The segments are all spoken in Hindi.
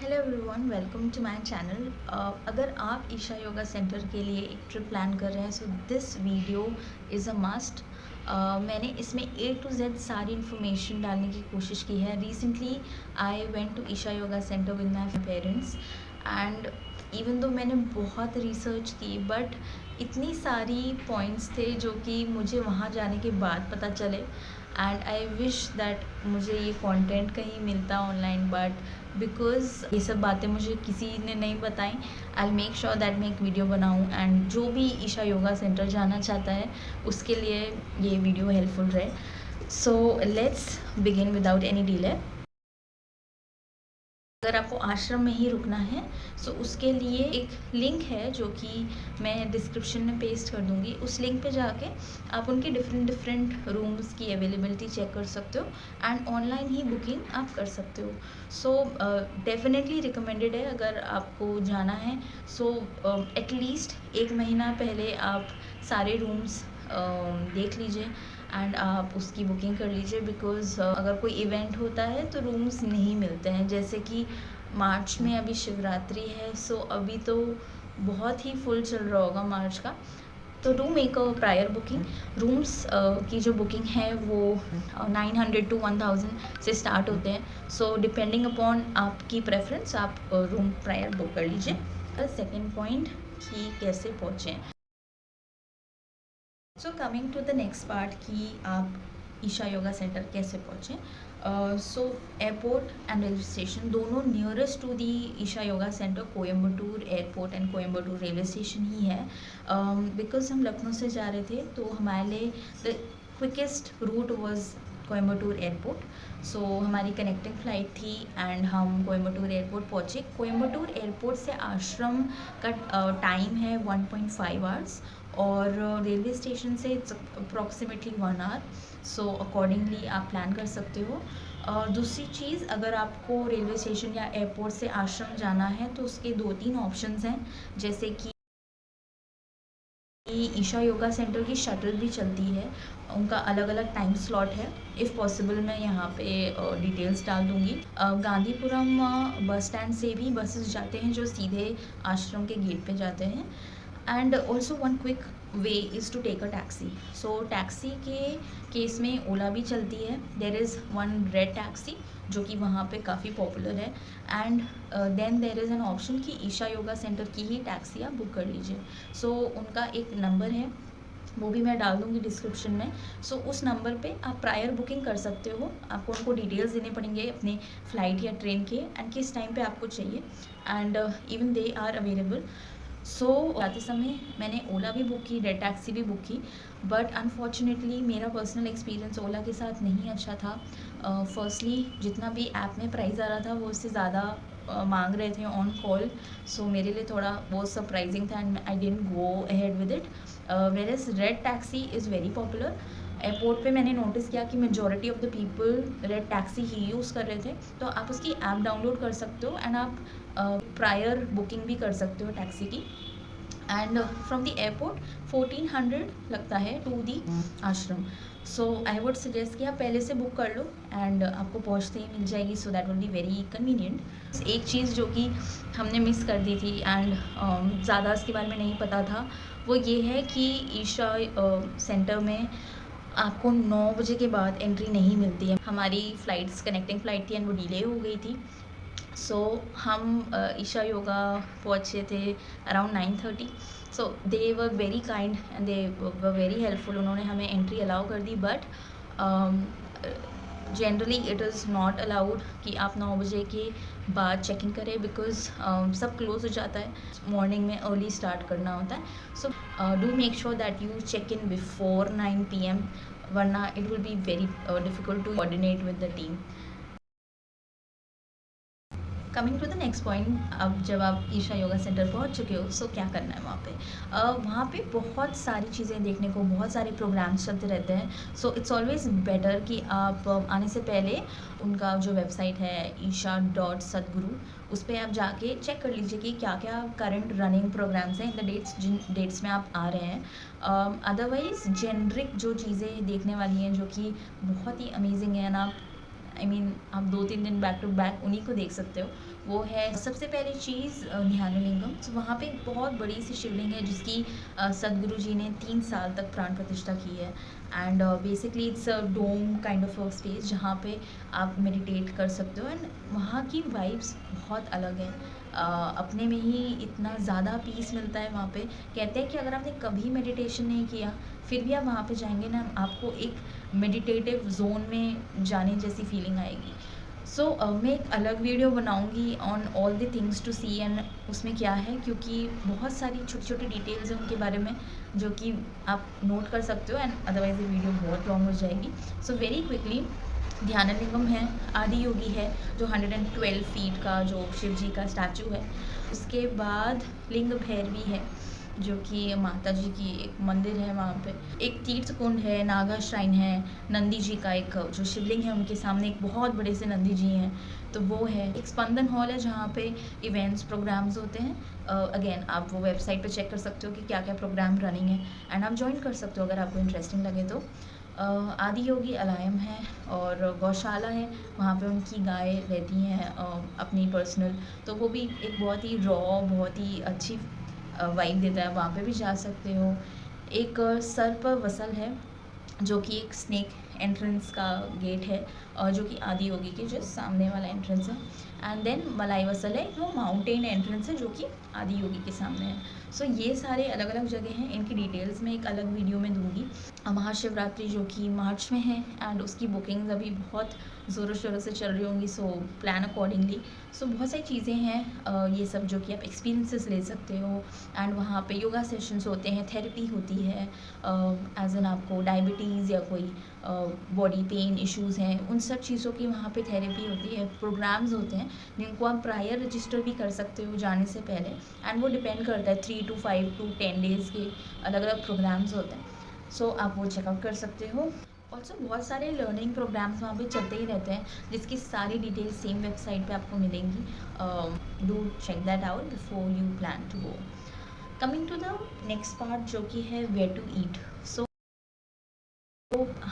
Hello everyone, welcome to my channel. अगर आप ईशा योगा सेंटर के लिए एक ट्रिप प्लान कर रहे हैं so this video is a must. मैंने इसमें A to Z सारी इन्फॉर्मेशन डालने की कोशिश की है। Recently I went to Isha yoga center with my parents and even though मैंने बहुत रिसर्च की बट इतनी सारी पॉइंट्स थे जो कि मुझे वहाँ जाने के बाद पता चले एंड आई विश दैट मुझे ये कंटेंट कहीं मिलता ऑनलाइन, बट बिकॉज़ ये सब बातें मुझे किसी ने नहीं बताई। आई मेक श्योर दैट मैं एक वीडियो बनाऊँ एंड जो भी ईशा योगा सेंटर जाना चाहता है उसके लिए ये वीडियो हेल्पफुल रहे। So let's begin without any delay. अगर आपको आश्रम में ही रुकना है सो उसके लिए एक लिंक है जो कि मैं डिस्क्रिप्शन में पेस्ट कर दूँगी। उस लिंक पे जाके आप उनके डिफरेंट रूम्स की अवेलेबिलिटी चेक कर सकते हो एंड ऑनलाइन ही बुकिंग आप कर सकते हो। सो डेफिनेटली रिकमेंडेड है अगर आपको जाना है। सो एटलीस्ट 1 महीना पहले आप सारे रूम्स देख लीजिए एंड आप उसकी बुकिंग कर लीजिए बिकॉज़ अगर कोई इवेंट होता है तो रूम्स नहीं मिलते हैं। जैसे कि मार्च में अभी शिवरात्रि है, सो अभी तो बहुत ही फुल चल रहा होगा मार्च का। तो do make a prior booking. Rooms की जो बुकिंग है वो 900 to 1000 से स्टार्ट होते हैं। सो डिपेंडिंग अपॉन आपकी प्रेफरेंस आप रूम प्रायर बुक कर लीजिए। सेकेंड पॉइंट कि कैसे पहुँचें। So coming to the next part कि आप ईशा योगा सेंटर कैसे पहुँचें। So airport and railway station दोनों nearest to the Isha yoga centre Coimbatore airport and Coimbatore railway station ही है। बिकॉज हम लखनऊ से जा रहे थे तो हमारे लिए the quickest route was Coimbatore airport. So हमारी कनेक्टिंग फ़्लाइट थी एंड हम कोयम्बटूर एयरपोर्ट पहुँचे। कोयम्बटूर एयरपोर्ट से आश्रम का टाइम है 1.5 आवर्स और रेलवे स्टेशन से it's approximately 1 hour. So accordingly आप प्लान कर सकते हो। और दूसरी चीज़, अगर आपको रेलवे स्टेशन या एयरपोर्ट से आश्रम जाना है तो उसके 2-3 ऑप्शंस हैं। जैसे कि ईशा योगा सेंटर की शटल भी चलती है, उनका अलग अलग टाइम स्लॉट है। इफ़ पॉसिबल मैं यहाँ पे डिटेल्स डाल दूँगी। गांधीपुरम बस स्टैंड से भी बसेस जाते हैं जो सीधे आश्रम के गेट पे जाते हैं। And also one quick way is to take a taxi. So taxi के केस में ओला भी चलती है। There is one red taxi जो कि वहाँ पे काफ़ी पॉपुलर है and then there is an option कि ईशा योगा सेंटर की ही टैक्सी आप बुक कर लीजिए। सो उनका एक नंबर है, वो भी मैं डाल दूँगी डिस्क्रिप्शन में। सो उस नंबर पे आप प्रायर बुकिंग कर सकते हो। आपको उनको डिटेल्स देने पड़ेंगे अपने फ़्लाइट या ट्रेन के एंड किस टाइम पे आपको चाहिए and even they are available. So जाते समय मैंने ओला भी बुक की, रेड टैक्सी भी बुक की, बट अनफॉर्चुनेटली मेरा पर्सनल एक्सपीरियंस ओला के साथ नहीं अच्छा था। फर्स्टली जितना भी ऐप में प्राइस आ रहा था वो उससे ज़्यादा मांग रहे थे ऑन कॉल। सो मेरे लिए थोड़ा वो सरप्राइजिंग था and I didn't go ahead with it. Whereas red taxi is very popular. Airport पे मैंने नोटिस किया कि majority of the people red taxi he use कर रहे थे। तो आप उसकी ऐप डाउनलोड कर सकते हो एंड आप प्रायर बुकिंग भी कर सकते हो टैक्सी की। एंड फ्रॉम द एयरपोर्ट 1400 लगता है टू दी आश्रम। सो आई वुड सजेस्ट कि आप पहले से बुक कर लो एंड आपको पहुंचते ही मिल जाएगी। So that will be very convenient. एक चीज़ जो कि हमने मिस कर दी थी एंड ज़्यादा इसके बारे में नहीं पता था वो ये है कि ईशा सेंटर में आपको 9 बजे के बाद एंट्री नहीं मिलती है। हमारी फ़्लाइट्स कनेक्टिंग फ़्लाइट थी एंड वो डिले हो गई थी। सो हम ईशा योगा पहुँचे थे around 9:30। So they were very kind and they were very helpful. उन्होंने हमें एंट्री अलाउ कर दी but generally it is not allowed कि आप 9 बजे के बाद चेकिंग करें बिकॉज सब क्लोज हो जाता है। मॉर्निंग में अर्ली स्टार्ट करना होता है। So do make sure that you check in before 9 PM, वरना it will be very difficult to coordinate with the team. Coming to the next point, अब जब आप ईशा योगा सेंटर पहुंच चुके हो सो क्या करना है वहाँ पे। वहाँ पे बहुत सारी चीज़ें देखने को, बहुत सारे प्रोग्राम्स चलते रहते हैं। सो इट्स ऑलवेज़ बेटर कि आप आने से पहले उनका जो वेबसाइट है isha.sadguru, उस पर आप जाके चेक कर लीजिए कि क्या क्या करंट रनिंग प्रोग्राम्स हैं इन द डेट्स, जिन डेट्स में आप आ रहे हैं। अदरवाइज़ जेनरिक जो चीज़ें देखने वाली हैं जो कि बहुत ही अमेजिंग है ना, आप आप 2-3 दिन बैक टू बैक उन्हीं को देख सकते हो। वो है सबसे पहली चीज़ ध्यानलिंगम। तो वहाँ पे एक बहुत बड़ी सी शिवलिंग है जिसकी सदगुरु जी ने 3 साल तक प्राण प्रतिष्ठा की है। And basically it's a dome kind of a space जहाँ पे आप मेडिटेट कर सकते हो। एंड वहाँ की वाइब्स बहुत अलग है। अपने में ही इतना ज़्यादा पीस मिलता है वहाँ पे। कहते हैं कि अगर आपने कभी मेडिटेशन नहीं किया फिर भी आप वहाँ पे जाएंगे ना, आपको एक मेडिटेटिव जोन में जाने जैसी फीलिंग आएगी। सो मैं एक अलग वीडियो बनाऊंगी on all the things to see and उसमें क्या है, क्योंकि बहुत सारी छोटी छोटी डिटेल्स हैं उनके बारे में जो कि आप नोट कर सकते हो। एंड अदरवाइज ये वीडियो बहुत लॉन्ग हो जाएगी। सो वेरी क्विकली, ध्यानलिंगम है, आदि योगी है जो 112 फीट का जो शिव जी का स्टैचू है। उसके बाद लिंग भैरवी है जो कि माता जी की एक मंदिर है। वहाँ पे एक तीर्थ कुंड है, नागा श्राइन है, नंदी जी का एक जो शिवलिंग है उनके सामने एक बहुत बड़े से नंदी जी हैं, तो वो है। एक स्पंदन हॉल है जहाँ पे इवेंट्स प्रोग्राम्स होते हैं। अगेन आप वो वेबसाइट पे चेक कर सकते हो कि क्या क्या प्रोग्राम रनिंग है एंड आप ज्वाइन कर सकते हो अगर आपको इंटरेस्टिंग लगे तो। आदि योगी अलायम है और गौशाला है, वहाँ पे उनकी गाय रहती हैं अपनी पर्सनल, तो वो भी एक बहुत ही रॉ, बहुत ही अच्छी वाइब देता है, वहाँ पे भी जा सकते हो। एक सर्प वसल है जो कि एक स्नेक एंट्रेंस का गेट है और जो कि आदि योगी के जो सामने वाला एंट्रेंस है। एंड देन मलाई वसल है, वो माउंटेन एंट्रेंस है जो कि आदि योगी के सामने है। सो ये सारे अलग अलग जगह हैं, इनकी डिटेल्स मैं एक अलग वीडियो में दूंगी। महाशिवरात्रि जो कि मार्च में है एंड उसकी बुकिंग्स अभी बहुत ज़ोरों शोरों से चल रही होंगी, सो प्लान अकॉर्डिंगली। सो बहुत सारी चीज़ें हैं ये सब जो कि आप एक्सपीरियंसेस ले सकते हो। एंड वहाँ पे योगा सेशंस होते हैं, थेरेपी होती है, एज एन आपको डायबिटीज़ या कोई बॉडी पेन इश्यूज़ हैं उन सब चीज़ों की वहाँ पे थेरेपी होती है। प्रोग्राम्स होते हैं जिनको आप प्रायर रजिस्टर भी कर सकते हो जाने से पहले, एंड वो डिपेंड करता है 3 to 5 to 10 डेज़ के अलग अलग प्रोग्राम्स होते हैं। सो आप वो चेकआउट कर सकते हो। ऑल्सो बहुत सारे लर्निंग प्रोग्राम्स वहाँ पे चलते ही रहते हैं जिसकी सारी डिटेल्स सेम वेबसाइट पे आपको मिलेंगी। Do check that out before you plan to go. Coming to the next part जो कि है वेयर टू ईट। सो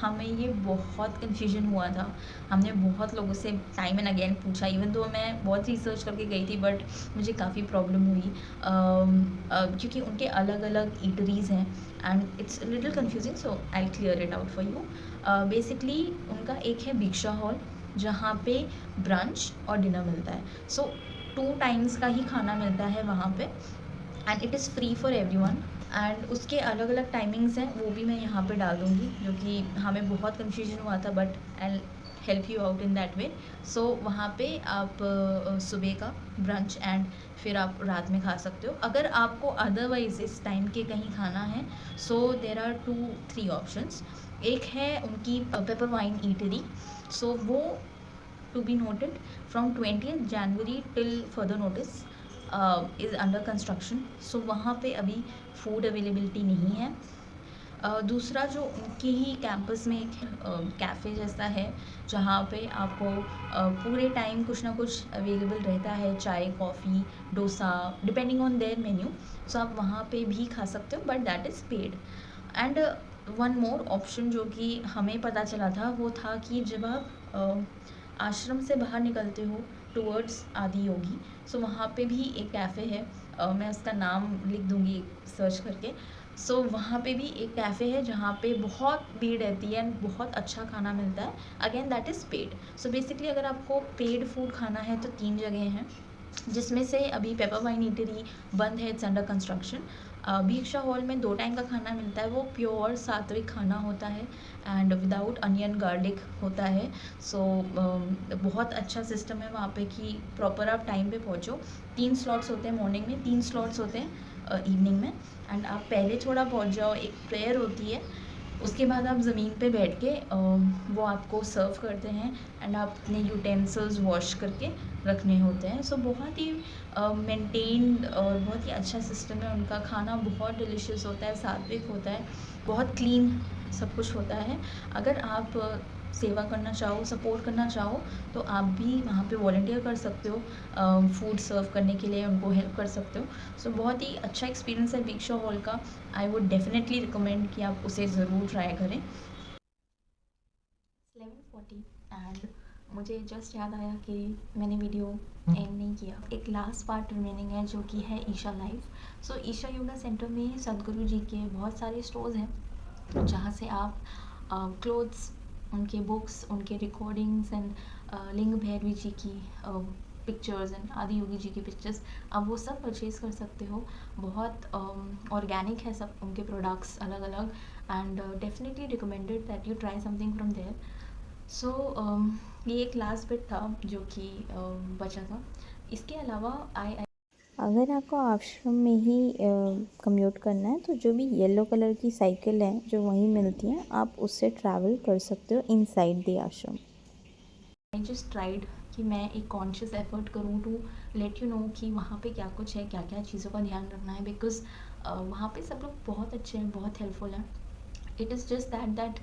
हमें ये बहुत कन्फ्यूजन हुआ था, हमने बहुत लोगों से टाइम एंड अगेन पूछा, इवन तो मैं बहुत रिसर्च करके गई थी बट मुझे काफ़ी प्रॉब्लम हुई क्योंकि उनके अलग अलग ईटरीज़ हैं and it's little confusing. So I clear it out for you. Basically उनका एक है भिक्षा हॉल जहाँ पे ब्रंच और डिनर मिलता है। सो 2 टाइम्स का ही खाना मिलता है वहाँ पे and it is free for everyone. And उसके अलग अलग टाइमिंग्स हैं, वो भी मैं यहाँ पे डाल दूँगी, जो कि हमें बहुत कन्फ्यूजन हुआ था but I help you out in that way. So वहाँ पे आप सुबह का ब्रंच एंड फिर आप रात में खा सकते हो। अगर आपको अदरवाइज इस टाइम के कहीं खाना है सो देर आर 2-3 ऑप्शंस। एक है उनकी पेपर वाइन ईटरी, सो वो to be noted from 20th January till further notice is under construction. So वहाँ पे अभी फूड अवेलेबिलिटी नहीं है। दूसरा जो उनके ही कैंपस में एक कैफ़े जैसा है जहाँ पे आपको पूरे टाइम कुछ ना कुछ अवेलेबल रहता है, चाय, coffee, dosa, depending on their menu. So आप वहाँ पे भी खा सकते हो but that is paid. And one more option जो कि हमें पता चला था वो था कि जब आप आश्रम से बाहर निकलते हो टूवर्ड्स आदि योगी, सो वहाँ पे भी एक कैफ़े है, मैं उसका नाम लिख दूँगी सर्च करके। सो वहाँ पे भी एक कैफ़े है जहाँ पे बहुत भीड़ रहती है एंड बहुत अच्छा खाना मिलता है। Again that is paid. So basically अगर आपको पेड फूड खाना है तो 3 जगह हैं जिसमें से अभी पेपर वाइन ईटरी बंद है, इट्स अंडर कंस्ट्रक्शन। भिक्षा हॉल में 2 टाइम का खाना मिलता है, वो प्योर सात्विक खाना होता है एंड विदाउट अनियन गार्लिक होता है। सो बहुत अच्छा सिस्टम है वहाँ पे कि प्रॉपर आप टाइम पे पहुँचो। 3 स्लॉट्स होते हैं मॉर्निंग में, 3 स्लॉट्स होते हैं इवनिंग में। एंड आप पहले थोड़ा पहुँच जाओ, एक प्रेयर होती है, उसके बाद आप ज़मीन पे बैठ के वो आपको सर्व करते हैं एंड आप अपने यूटेंसिल्स वॉश करके रखने होते हैं। सो बहुत ही मेंटेन्ड और बहुत ही अच्छा सिस्टम है उनका। खाना बहुत डिलीशियस होता है, सात्विक होता है, बहुत क्लीन सब कुछ होता है। अगर आप सेवा करना चाहो, सपोर्ट करना चाहो तो आप भी वहाँ पे वॉलंटियर कर सकते हो, फूड सर्व करने के लिए उनको हेल्प कर सकते हो। सो बहुत ही अच्छा एक्सपीरियंस है भिक्षा हॉल का। आई वुड डेफिनेटली रिकमेंड कि आप उसे ज़रूर ट्राई करें। 11:40 एंड मुझे जस्ट याद आया कि मैंने वीडियो एंड नहीं किया। एक लास्ट पार्ट रिमेनिंग है जो कि है ईशा लाइफ। सो ईशा योगा सेंटर में सदगुरु जी के बहुत सारे स्टोर्स हैं जहाँ से आप क्लोथ्स, उनके बुक्स, उनके रिकॉर्डिंग्स एंड लिंग भैरवी जी की पिक्चर्स एंड आदि योगी जी की पिक्चर्स आप वो सब परचेज़ कर सकते हो। बहुत ऑर्गेनिक है सब उनके प्रोडक्ट्स अलग अलग, and definitely recommended that you try something from there. So ये एक लास्ट बिट था जो कि बचा था। इसके अलावा आई अगर आपको आश्रम में ही कम्यूट करना है तो जो भी येलो कलर की साइकिल है जो वहीं मिलती है आप उससे ट्रैवल कर सकते हो इनसाइड द आश्रम। जस्ट ट्राइड कि मैं एक कॉन्शियस एफर्ट करूँ टू लेट यू नो कि वहाँ पे क्या कुछ है, क्या क्या चीज़ों का ध्यान रखना है, बिकॉज़ वहाँ पे सब लोग बहुत अच्छे हैं, बहुत हेल्पफुल हैं। It is just that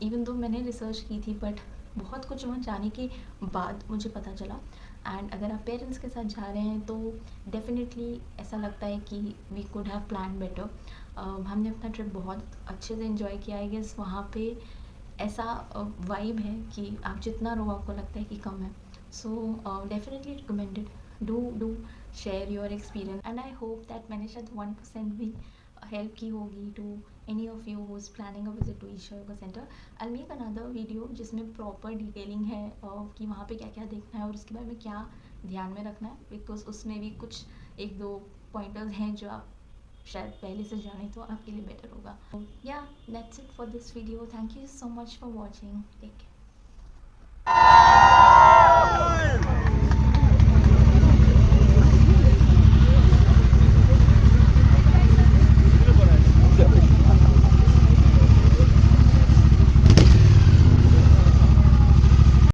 even though मैंने रिसर्च की थी, बट बहुत कुछ वहाँ जाने के बाद मुझे पता चला। एंड अगर आप पेरेंट्स के साथ जा रहे हैं तो डेफिनेटली ऐसा लगता है कि we could have plan better. हमने अपना ट्रिप बहुत अच्छे से इन्जॉय किया। आई गेस वहाँ पे ऐसा वाइब है कि आप जितना रहो आपको लगता है कि कम है। So definitely recommended, do share your experience, and I hope that मैंने शायद 1% भी हेल्प की होगी to any of you who is planning a visit to Isha yoga center. I make another video जिसमें प्रॉपर डिटेलिंग है कि वहाँ पे क्या क्या देखना है और उसके बारे में क्या ध्यान में रखना है, बिकॉज उसमें भी कुछ एक दो पॉइंटर्स हैं जो आप शायद पहले से जाने तो आपके लिए बेटर होगा। या that's it for this video. Thank you so much for watching. Take care.